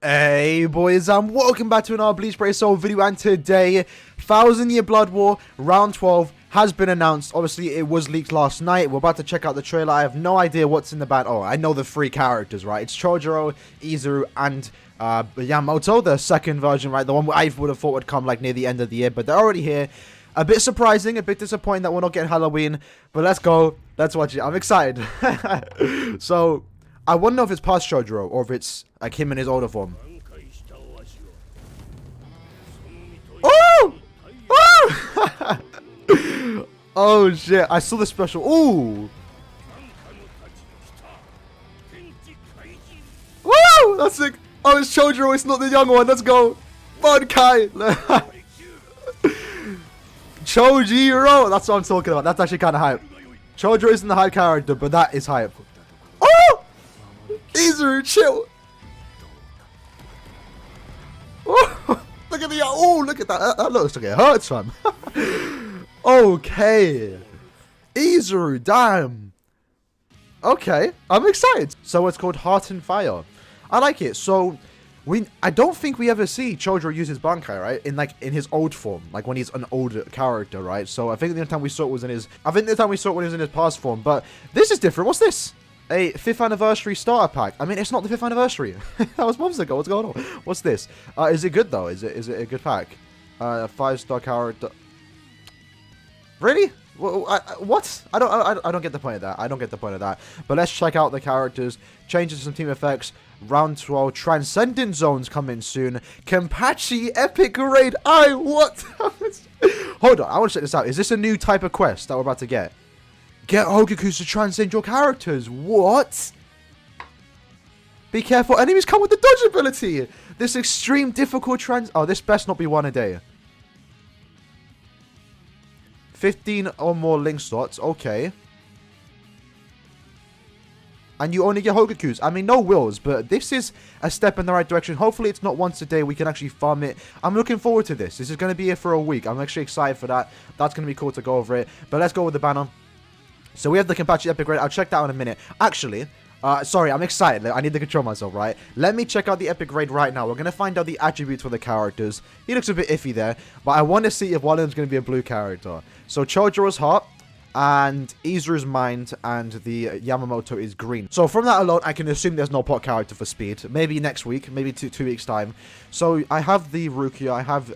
Hey boys, and welcome back to another Bleach Break Soul video. And today, 1000 Year Blood War Round 12 has been announced. Obviously, it was leaked last night. We're about to check out the trailer. I have no idea what's in the band. Oh, I know the three characters, right? It's Chojiro, Izuru, and Yamamoto, the second version, right? The one I would have thought would come like near the end of the year, but they're already here. A bit surprising, a bit disappointing that we're not getting Halloween, but let's go. Let's watch it. I'm excited. So, I wonder if it's past Chojiro or if it's like him in his older form. Oh! Oh! Oh shit, I saw the special. Ooh! Woo! That's sick. Oh, it's Chojiro, it's not the young one. Let's go. Bankai! Chojiro! That's what I'm talking about. That's actually kind of hype. Chojiro isn't the hype character, but that is hype. Oh! Izuru, chill. Oh, look at the. Oh, look at that. That looks like it hurts, fam. Okay. Izuru, damn. Okay, I'm excited. So it's called Heart and Fire. I like it. So I don't think we ever see Chojiro use his Bankai, right? In his old form, like when he's an older character, right? So I think the only time we saw it was in his. I think the time we saw it when he was in his past form. But this is different. What's this? A 5th anniversary starter pack. I mean, it's not the 5th anniversary. That was months ago. What's going on? What's this? Is it good though? Is it a good pack? 5-star character. Really? What? I don't get the point of that. I don't get the point of that. But let's check out the characters. Changes some team effects. Round 12 Transcendent Zones coming soon. Kenpachi Epic Raid. What? Hold on. I want to check this out. Is this a new type of quest that we're about to get? Get Hogakus to transcend your characters. What? Be careful. Enemies come with the dodge ability. This extreme difficult Oh, this best not be one a day. 15 or more link slots. Okay. And you only get Hogakus. I mean, no wills, but this is a step in the right direction. Hopefully, it's not once a day. We can actually farm it. I'm looking forward to this. This is going to be here for a week. I'm actually excited for that. That's going to be cool to go over it. But let's go with the banner. So we have the Kenpachi Epic Raid. I'll check that out in a minute. Actually, sorry, I'm excited. I need to control myself, right? Let me check out the Epic Raid right now. We're going to find out the attributes for the characters. He looks a bit iffy there, but I want to see if one of them's going to be a blue character. So Chojiro's heart, and Izuru's mind, and the Yamamoto is green. So from that alone, I can assume there's no pot character for speed. Maybe next week, maybe two weeks time. So I have the Rukia, I have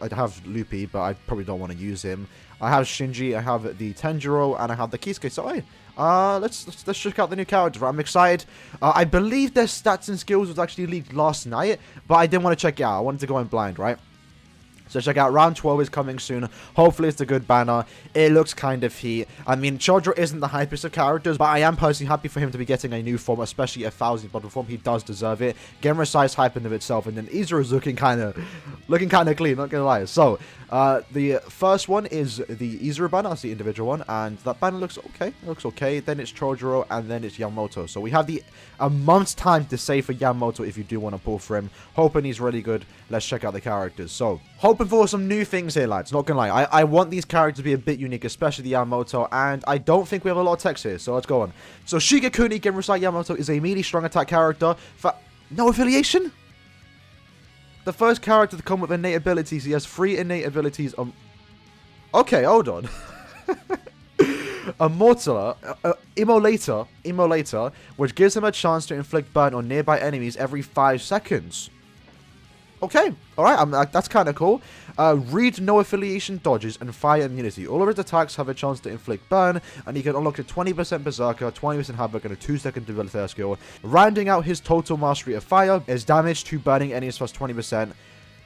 Lupi, but I probably don't want to use him. I have Shinji, I have the Tenjiro, and I have the Kisuke. So hey, let's check out the new characters. Right? I'm excited. I believe their stats and skills was actually leaked last night, but I didn't want to check it out. I wanted to go in blind, right? So check out Round 12 is coming soon. Hopefully it's a good banner. It looks kind of heat. I mean, Chojiro isn't the hypest of characters, but I am personally happy for him to be getting a new form, especially a 1000 blood form. He does deserve it. Genra-size hype in of itself, and then Izuru is looking kind of clean, not gonna lie. So the first one is the Izuru banner. That's the individual one, and that banner looks okay. It looks okay. Then it's Chojiro, and then it's Yamamoto. So we have a month's time to save for Yamamoto if you do want to pull for him. Hoping he's really good. Let's check out the characters. So hoping for some new things here, lads. Not gonna lie. I want these characters to be a bit unique, especially the Yamamoto, and I don't think we have a lot of text here, so let's go on. So Shigekuni Genryusai Yamamoto is a melee strong attack character for no affiliation? The first character to come with innate abilities. He has 3 innate abilities. Okay, hold on. Immolator, which gives him a chance to inflict burn on nearby enemies every 5 seconds. Okay, alright, that's kind of cool. Read no affiliation dodges and fire immunity. All of his attacks have a chance to inflict burn, and he can unlock a 20% berserker, 20% havoc, and a 2-second debilitator skill. Rounding out his total mastery of fire is damage to burning enemies plus 20%.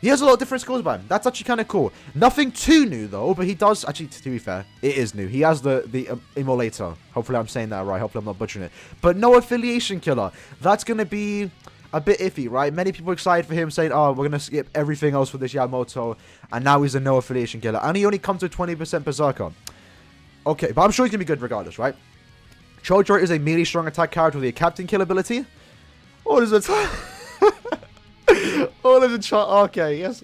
He has a lot of different skills by him. That's actually kind of cool. Nothing too new though, but he does actually. To be fair, it is new. He has the Immolator. Hopefully, I'm saying that right. Hopefully, I'm not butchering it. But no affiliation killer. That's gonna be a bit iffy, right? Many people are excited for him, saying, oh, we're going to skip everything else for this Yamamoto, and now he's a no affiliation killer, and he only comes with 20% berserker. Okay, but I'm sure he's going to be good regardless, right? Chojiro is a melee strong attack character with a captain kill ability. What is it? All of the chart. Okay, yes.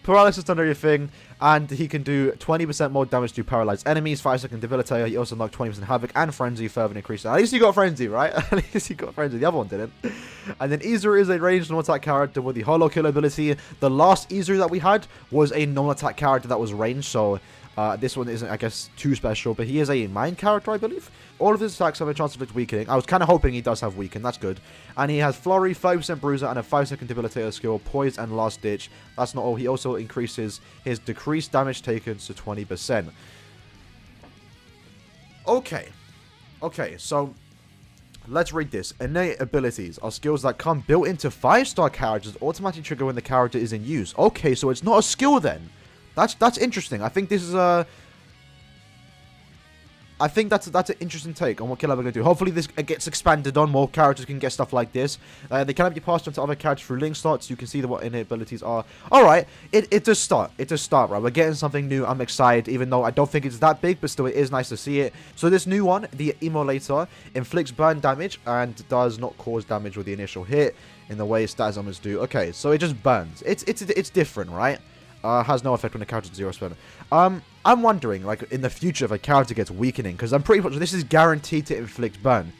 Paralysis under your thing. And he can do 20% more damage to paralyzed enemies, 5-second debilitator. He also unlocked 20% havoc and frenzy, further increase. At least he got frenzy, right? At least he got frenzy. The other one didn't. And then Izuru is a ranged non-attack character with the holo kill ability. The last Izuru that we had was a non-attack character that was ranged, so this one isn't, I guess, too special, but he is a mind character, I believe. All of his attacks have a chance of weakening. I was kind of hoping he does have weaken. That's good. And he has Flurry, 5% Bruiser, and a 5-second debilitator skill, Poise, and Last Ditch. That's not all. He also increases his decreased damage taken to 20%. Okay. Okay, so let's read this. Innate abilities are skills that come built into 5-star characters, automatically trigger when the character is in use. Okay, so it's not a skill then. That's interesting. I think this is a... I think that's an interesting take on what Killer are going to do. Hopefully this gets expanded on. More characters can get stuff like this. They cannot be passed on to other characters through link slots. You can see what innate abilities are. Alright, it does start. It does start, right? We're getting something new. I'm excited, even though I don't think it's that big, but still it is nice to see it. So this new one, the Immolator, inflicts burn damage and does not cause damage with the initial hit in the way stat summons do. Okay, so it just burns. It's different, right? Has no effect when the character's 0 spell. I'm wondering, like, in the future if a character gets weakening, because I'm pretty much this is guaranteed to inflict burn.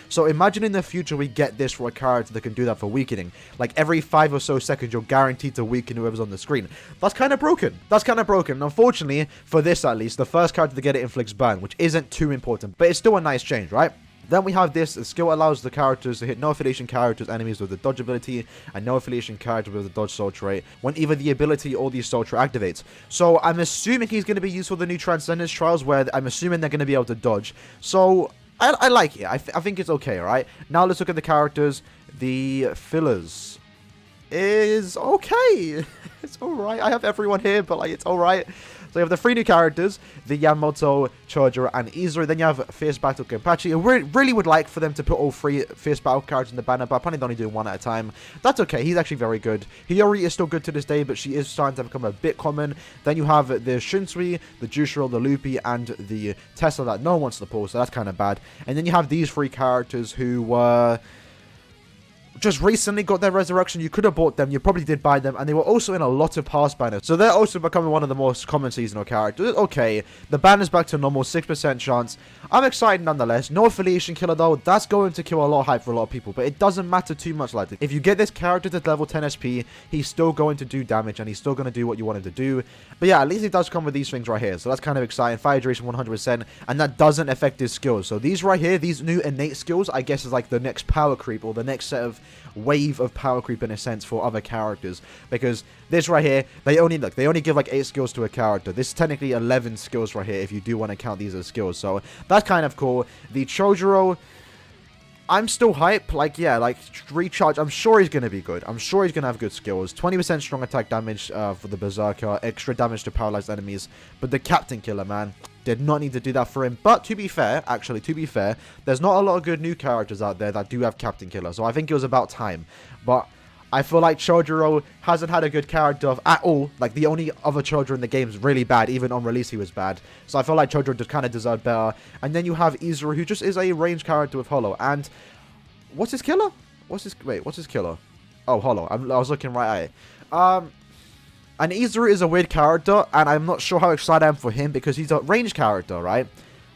So imagine in the future we get this for a character that can do that for weakening. Like, every 5 or so seconds, you're guaranteed to weaken whoever's on the screen. That's kind of broken. That's kind of broken. Unfortunately, for this at least, the first character to get it inflicts burn, which isn't too important, but it's still a nice change, right? Then we have this. The skill allows the characters to hit no affiliation characters, enemies with the dodge ability, and no affiliation character with the dodge soul trait when either the ability or the soul trait activates. So I'm assuming he's going to be used for the new Transcendence Trials, where I'm assuming they're going to be able to dodge. So I like it. I think it's okay, right? Now let's look at the characters. The fillers is okay. It's alright. I have everyone here, but like it's alright. So you have the 3 new characters, the Yamamoto, Chojiro, and Izuru. Then you have Fierce Battle Kenpachi. I really would like for them to put all 3 Fierce Battle characters in the banner, but apparently they're only doing 1 at a time. That's okay. He's actually very good. Hiyori is still good to this day, but she is starting to become a bit common. Then you have the Shinsui, the Jushiro, the Loopy, and the Tesla that no one wants to pull, so that's kind of bad. And then you have these 3 characters who were... just recently got their resurrection. You could have bought them. You probably did buy them. And they were also in a lot of past banners. So they're also becoming one of the most common seasonal characters. Okay, the banner's back to normal. 6% chance. I'm excited nonetheless. No affiliation killer though. That's going to kill a lot of hype for a lot of people. But it doesn't matter too much like this. If you get this character to level 10 SP, he's still going to do damage. And he's still going to do what you want him to do. But yeah, at least it does come with these things right here. So that's kind of exciting. Fire duration 100%. And that doesn't affect his skills. So these right here, these new innate skills, I guess is like the next power creep. Or the next set of wave of power creep in a sense for other characters, because this right here, they only give like 8 skills to a character. This is technically 11 skills right here if you do want to count these as skills, so that's kind of cool. The Chojiro, I'm still hype. Like, yeah, like, recharge. I'm sure he's going to be good. I'm sure he's going to have good skills. 20% strong attack damage for the Berserker. Extra damage to paralyzed enemies. But the Captain Killer, man, did not need to do that for him. But to be fair, actually, to be fair, there's not a lot of good new characters out there that do have Captain Killer. So I think it was about time. But I feel like Chojiro hasn't had a good character at all. Like, the only other Chojiro in the game is really bad. Even on release, he was bad. So I feel like Chojiro just kind of deserved better. And then you have Izuru, who just is a ranged character with Holo. And what's his killer? What's his killer? Oh, Holo. I was looking right at it. And Izuru is a weird character, and I'm not sure how excited I am for him because he's a ranged character, right?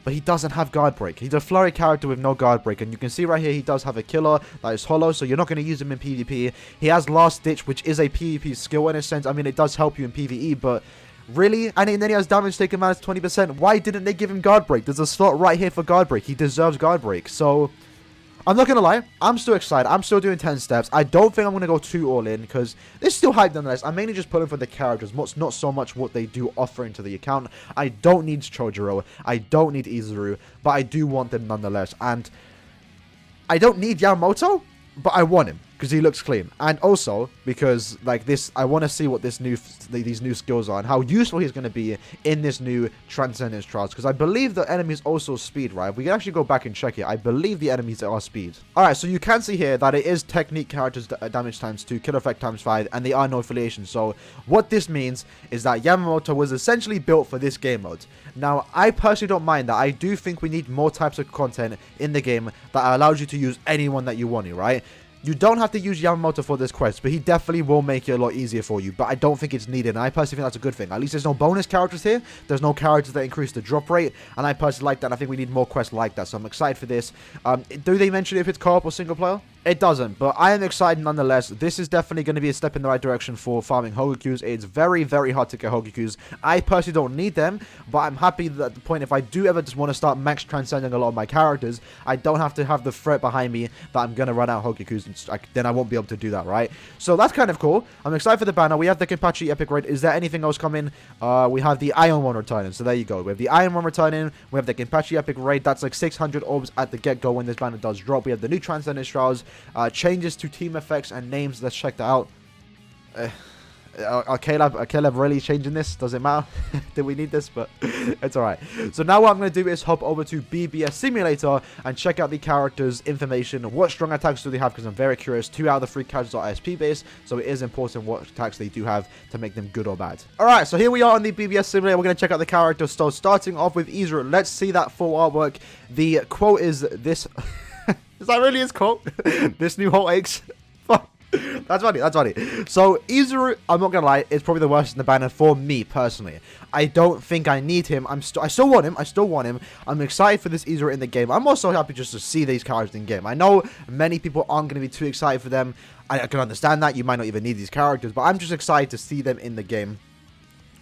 But he doesn't have guard break. He's a flurry character with no guard break. And you can see right here he does have a killer that is Holo, so you're not going to use him in PvP. He has Last Ditch, which is a PvP skill in a sense. I mean, it does help you in PvE, but really? And then he has damage taken minus 20%. Why didn't they give him guard break? There's a slot right here for guard break. He deserves guard break. So I'm not going to lie, I'm still excited. I'm still doing 10 steps. I don't think I'm going to go too all in because it's still hype nonetheless. I'm mainly just pulling for the characters, not so much what they do offer into the account. I don't need Chojiro. I don't need Izuru, but I do want them nonetheless. And I don't need Yamamoto, but I want him because he looks clean. And also because like this, I want to see what these new skills are and how useful he's going to be in this new Transcendence Trials, because I believe the enemies also speed, right? We can actually go back and check it. I believe the enemies are speed. Alright, so you can see here that it is technique characters damage times 2, kill effect times 5, and they are no affiliation. So what this means is that Yamamoto was essentially built for this game mode. Now, I personally don't mind that. I do think we need more types of content in the game that allows you to use anyone that you want to, right? You don't have to use Yamamoto for this quest, but he definitely will make it a lot easier for you. But I don't think it's needed, and I personally think that's a good thing. At least there's no bonus characters here. There's no characters that increase the drop rate, and I personally like that. And I think we need more quests like that, so I'm excited for this. Do they mention if it's co-op or single player? It doesn't, but I am excited nonetheless. This is definitely going to be a step in the right direction for farming Hogakus. It's very, very hard to get Hogakus. I personally don't need them, but I'm happy that at the point if I do ever just want to start max transcending a lot of my characters, I don't have to have the threat behind me that I'm going to run out Hogakus, and then I won't be able to do that, right? So that's kind of cool. I'm excited for the banner. We have the Kenpachi Epic Raid. Is there anything else coming? We have the Iron one returning, so there you go. We have the Iron one returning. We have the Kenpachi Epic Raid. That's like 600 orbs at the get-go when this banner does drop. We have the new Transcendent Shrouds, changes to team effects and names. Let's check that out. Are Caleb really changing this? Does it matter? Do we need this? But it's alright. So now what I'm going to do is hop over to BBS Simulator and check out the characters' information. What strong attacks do they have? Because I'm very curious. 2 out of the 3 characters are SP based, so it is important what attacks they do have to make them good or bad. Alright, so here we are on the BBS Simulator. We're going to check out the characters. So starting off with Izuru. Let's see that full artwork. The quote is this. Is that really his quote? This new hot aches. That's funny, that's funny. So, Izuru, I'm not gonna lie, is probably the worst in the banner for me, personally. I don't think I need him. I still want him. I'm excited for this Izuru in the game. I'm also happy just to see these characters in game. I know many people aren't gonna be too excited for them. I can understand that. You might not even need these characters, but I'm just excited to see them in the game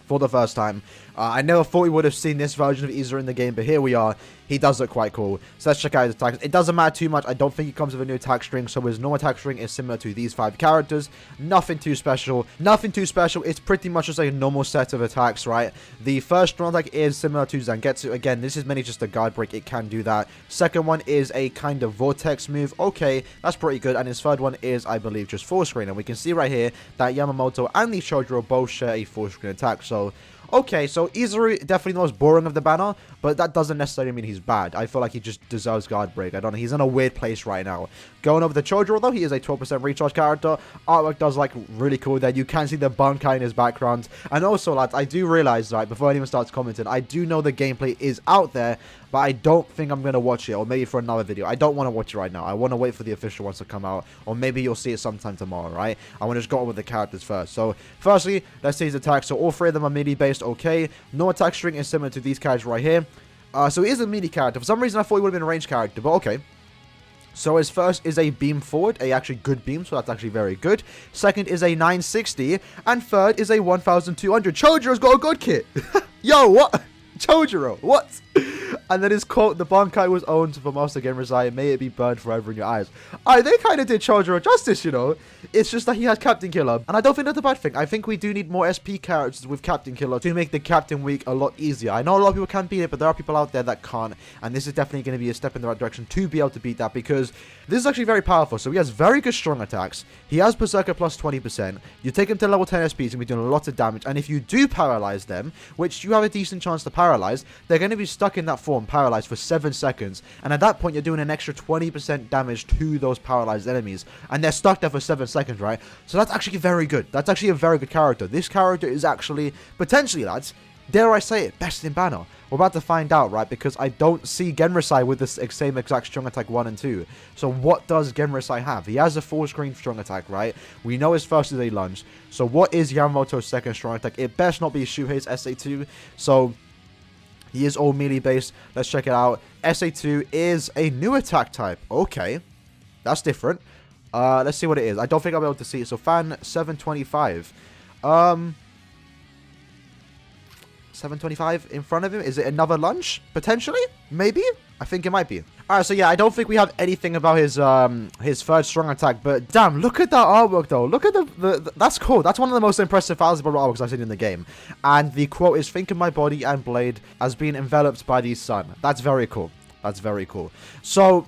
for the first time. I never thought we would have seen this version of Izuru in the game, but here we are. He does look quite cool. So let's check out his attacks. It doesn't matter too much. I don't think he comes with a new attack string, so his normal attack string is similar to these 5 characters. Nothing too special. Nothing too special. It's pretty much just a normal set of attacks, right? The first strong attack is similar to Zangetsu. Again, this is mainly just a guard break. It can do that. Second one is a kind of vortex move. Okay, that's pretty good. And his third one is, I believe, just full screen. And we can see right here that Yamamoto and the Chojiro both share a full screen attack. So okay, so Izuru, definitely the most boring of the banner, but that doesn't necessarily mean he's bad. I feel like he just deserves guard break. I don't know, he's in a weird place right now. Going over the Chojiro, though, he is a 12% recharge character. Artwork does, like, really cool there. You can see the Bankai in his background. And also, lads, I do realize, right, before anyone starts commenting, I do know the gameplay is out there, but I don't think I'm going to watch it, or maybe for another video. I don't want to watch it right now. I want to wait for the official ones to come out, or maybe you'll see it sometime tomorrow, right? I want to just go over the characters first. So, firstly, let's see his attacks. So, all 3 of them are melee-based, okay. No attack string is similar to these characters right here. So, he is a melee character. For some reason, I thought he would have been a ranged character, but okay. So his first is a beam forward, a actually good beam, so that's actually very good. Second is a 960, and third is a 1200. Chojiro's got a good kit. Yo, what? Chojiro, what? And then his quote, the Bankai was owned for Master Genryusai, may it be burned forever in your eyes. They kind of did Chojiro justice, you know. It's just that he has Captain Killer, and I don't think that's a bad thing. I think we do need more SP characters with Captain Killer to make the Captain Week a lot easier. I know a lot of people can beat it, but there are people out there that can't, and this is definitely going to be a step in the right direction to be able to beat that, because this is actually very powerful. So he has very good strong attacks. He has Berserker plus 20%. You take him to level 10 SP, he's going to be doing a lot of damage, and if you do paralyze them, which you have a decent chance to paralyze, they're going to be stuck in that form, paralyzed for 7 seconds, and at that point you're doing an extra 20% damage to those paralyzed enemies, and they're stuck there for 7 seconds, right? So that's actually very good. That's actually a very good character. This character is actually, potentially, lads, dare I say it, best in banner. We're about to find out, right? Because I don't see Genryusai with this same exact strong attack 1 and 2. So what does Genryusai have? He has a full screen strong attack, right? We know his first is a lunge. So what is Yamamoto's second strong attack? It best not be Shuhei's SA2. So he is all melee based. Let's check it out. SA2 is a new attack type. Okay. That's different. Let's see what it is. I don't think I'll be able to see it. So fan 725. 725 in front of him. Is it another lunge? Potentially? Maybe? I think it might be. Alright, so yeah, I don't think we have anything about his third strong attack, but damn, look at that artwork though. Look at the that's cool. That's one of the most impressive valuable artworks I've seen in the game. And the quote is, think of my body and blade as being enveloped by the sun. That's very cool. That's very cool. So,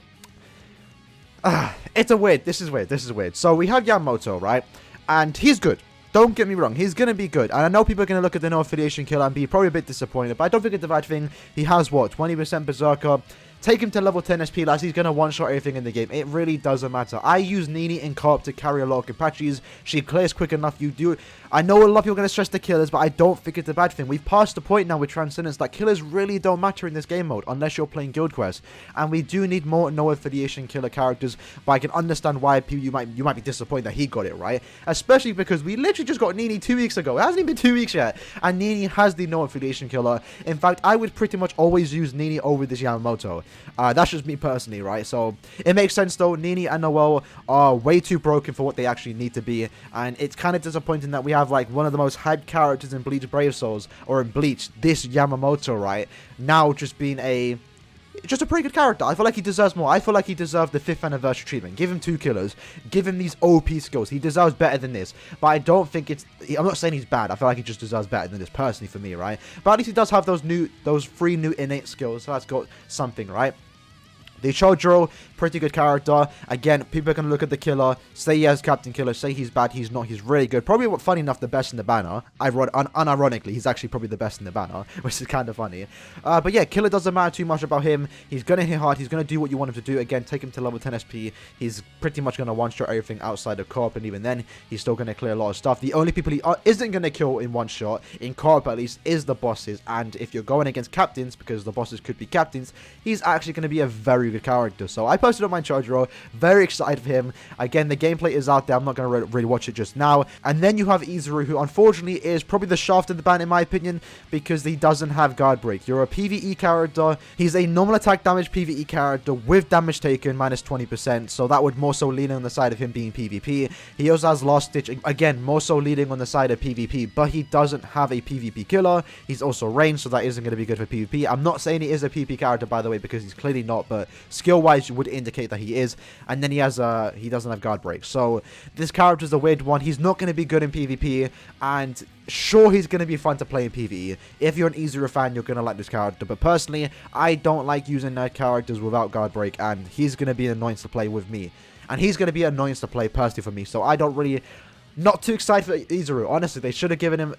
it's a weird. This is weird. So we have Yamamoto, right? And he's good. Don't get me wrong, he's going to be good. And I know people are going to look at the no affiliation kill and be probably a bit disappointed, but I don't think it's a bad thing. He has, what, 20% Berserker, take him to level 10 SP, lads. He's going to one-shot everything in the game. It really doesn't matter. I use Nini in co-op to carry a lot of Apaches. She clears quick enough. You do. I know a lot of people are going to stress the killers, but I don't think it's a bad thing. We've passed the point now with Transcendence that killers really don't matter in this game mode unless you're playing Guild Quest. And we do need more no affiliation killer characters, but I can understand why you might be disappointed that he got it, right? Especially because we literally just got Nini 2 weeks ago. It hasn't even been 2 weeks yet. And Nini has the no affiliation killer. In fact, I would pretty much always use Nini over this Yamamoto. That's just me personally, right? So it makes sense though. Nini and Noel are way too broken for what they actually need to be. And it's kind of disappointing that we have like one of the most hyped characters in Bleach Brave Souls, or in Bleach, this Yamamoto, right? Now just being just a pretty good character. I feel like he deserves more. I feel like he deserved the 5th anniversary treatment. Give him 2 killers. Give him these OP skills. He deserves better than this. But I don't think I'm not saying he's bad. I feel like he just deserves better than this personally for me, right? But at least he does have those 3 new innate skills. So that's got something, right? The Chojiro, pretty good character. Again, people are going to look at the killer, say he has Captain Killer, say he's bad, he's not, he's really good. Probably, funny enough, the best in the banner. Unironically, he's actually probably the best in the banner, which is kind of funny. But yeah, killer doesn't matter too much about him. He's going to hit hard, he's going to do what you want him to do. Again, take him to level 10 SP. He's pretty much going to one-shot everything outside of co-op, and even then, he's still going to clear a lot of stuff. The only people he isn't going to kill in one shot, in co-op at least, is the bosses. And if you're going against captains, because the bosses could be captains, he's actually going to be a very good character. So I posted on my Chojiro, very excited for him. Again, the gameplay is out there. I'm not going to really watch it just now. And then you have Izuru, who unfortunately is probably the shaft of the ban in my opinion, because he doesn't have guard break. You're a PvE character. He's a normal attack damage PvE character with damage taken minus 20%. So that would more so lean on the side of him being PvP. He also has Last Stitch, again, more so leading on the side of PvP, but he doesn't have a PvP killer. He's also ranged, so that isn't going to be good for PvP. I'm not saying he is a PvP character, by the way, because he's clearly not, but skill-wise would indicate that he is. And then he doesn't have guard break. So this character is a weird one. He's not going to be good in PvP, and sure, he's going to be fun to play in PvE. If you're an Izuru fan, you're going to like this character. But personally, I don't like using characters without guard break, and he's going to be an annoyance to play with me. And he's going to be an annoyance to play personally for me. So I don't really... Not too excited for Izuru. Honestly, they should have given him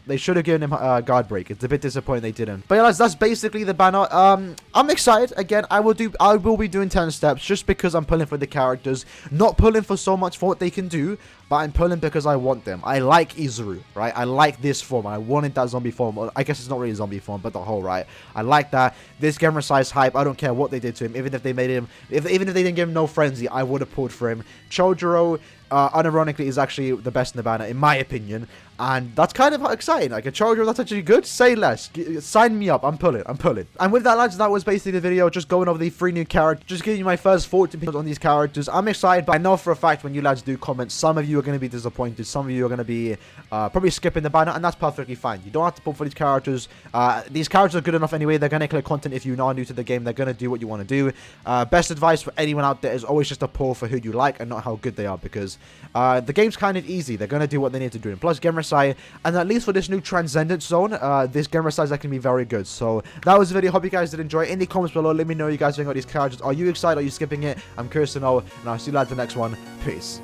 guard break. It's a bit disappointing they didn't. But yeah, lads, that's basically the banner. I'm excited. Again, I will be doing 10 steps just because I'm pulling for the characters. Not pulling for so much for what they can do, but I'm pulling because I want them. I like Izuru, right? I like this form. I wanted that zombie form. I guess it's not really a zombie form, but the whole, right? I like that. This Gamma size hype. I don't care what they did to him. Even if they made him, even if they didn't give him no frenzy, I would have pulled for him. Chojiro, unironically, is actually the best in the banner, in my opinion. And that's kind of exciting. Like a Chojiro, that's actually good. Say less. Sign me up. I'm pulling. And with that, lads, that was basically the video. Just going over the 3 new characters. Just giving you my first 14 opinions on these characters. I'm excited, but I know for a fact when you lads do comment, some of you are going to be disappointed. Some of you are going to be probably skipping the banner, and that's perfectly fine. You don't have to pull for these characters. These characters are good enough anyway. They're going to clear content if you are new to the game. They're going to do what you want to do. Best advice for anyone out there is always just to pull for who you like and not how good they are, because the game's kind of easy. They're going to do what they need to do. And plus, Gemrasai, and at least for this new Transcendence Zone, this Gemrasai is going to be very good. So that was the video. Hope you guys did enjoy. In the comments below, let me know you guys think about these characters. Are you excited? Are you skipping it? I'm curious to know. And I'll see you lads in the next one. Peace.